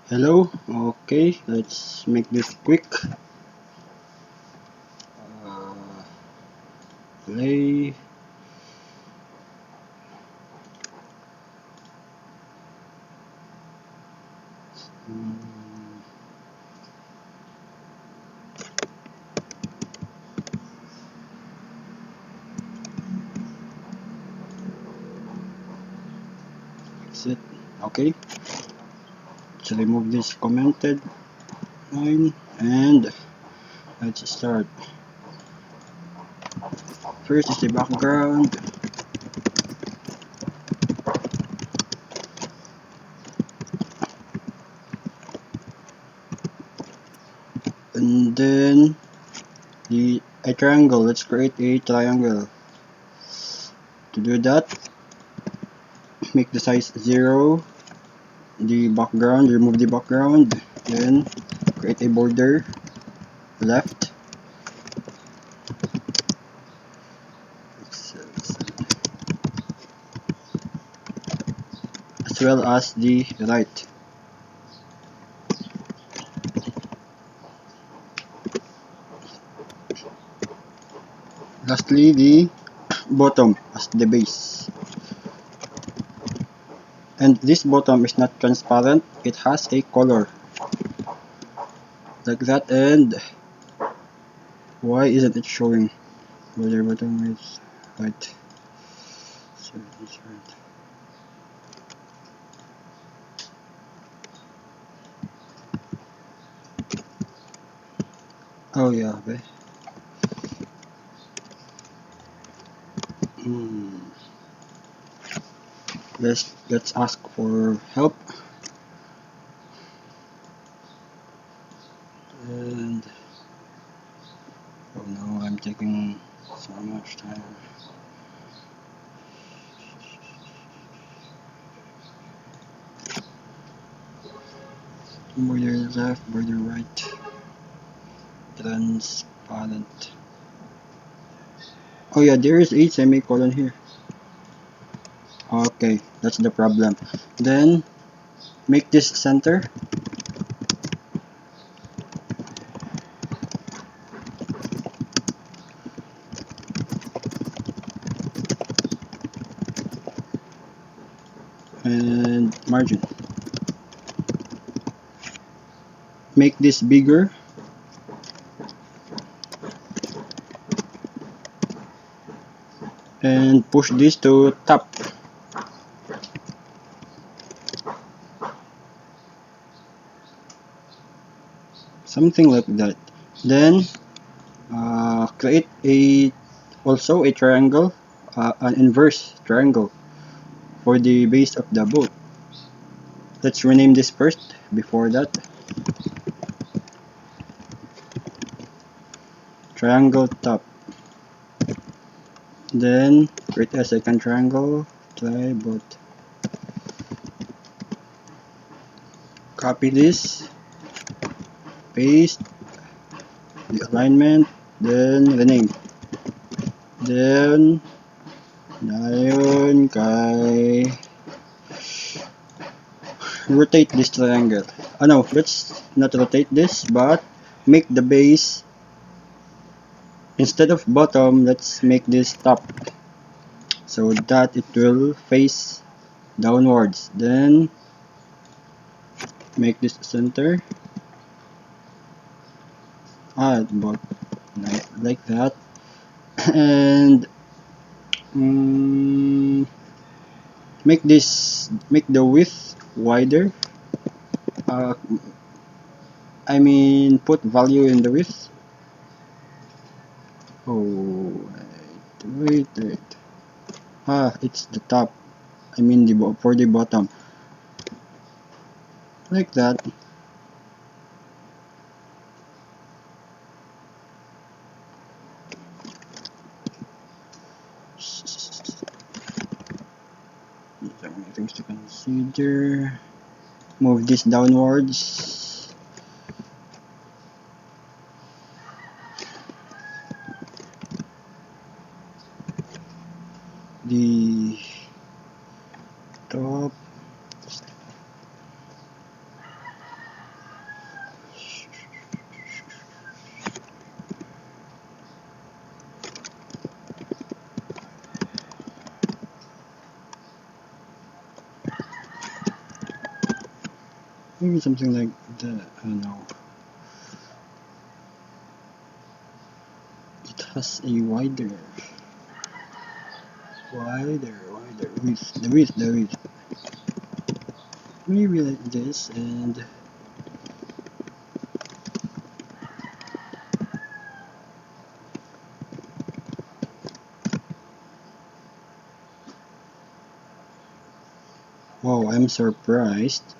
Hello, okay, let's make this quick. Uh, Play. Mm, Exit. Okay, let's remove this commented line and let's start. First is the background, and then a triangle. Let's create a triangle. To do that, make the size 0. The background, remove the background, then create a border left, as well as the right. Lastly, the bottom as the base. And this bottom is not transparent, it has a color like that. And why isn't it showing? Border bottom is right. So it's right. Oh yeah, okay. Hmm. Let's ask for help. And oh no, I'm taking so much time. Border left, border right. Transparent. Oh yeah, there is a semicolon here. Okay, that's the problem. Then make this center. And margin. Make this bigger. And push this to top. Something like that. Then create also a triangle, an inverse triangle for the base of the boat. Let's rename this first. Before that, triangle top. Then create a second triangle. Try boat. Copy this. Paste the alignment. Then rename. Then dayon kay rotate this triangle. No, let's not rotate this, but make the base, instead of bottom, let's make this top so that it will face downwards. Then make this center, but like that. And make the width wider. uh, I mean put value in the width. Oh wait. It's the top, I mean for the bottom, like that. These are many things to consider. Move this downwards. The top. Maybe something like the, I don't know. It has a wider width. Maybe like this, and wow, I'm surprised.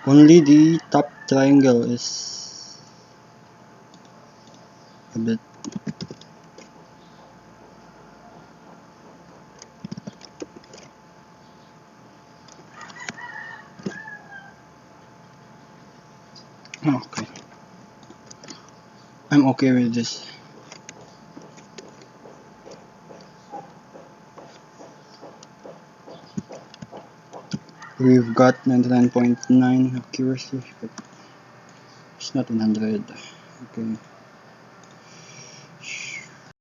Only the top triangle is a bit. Okay, I'm okay with this. We've got 99.9 accuracy, but it's not 100. Okay.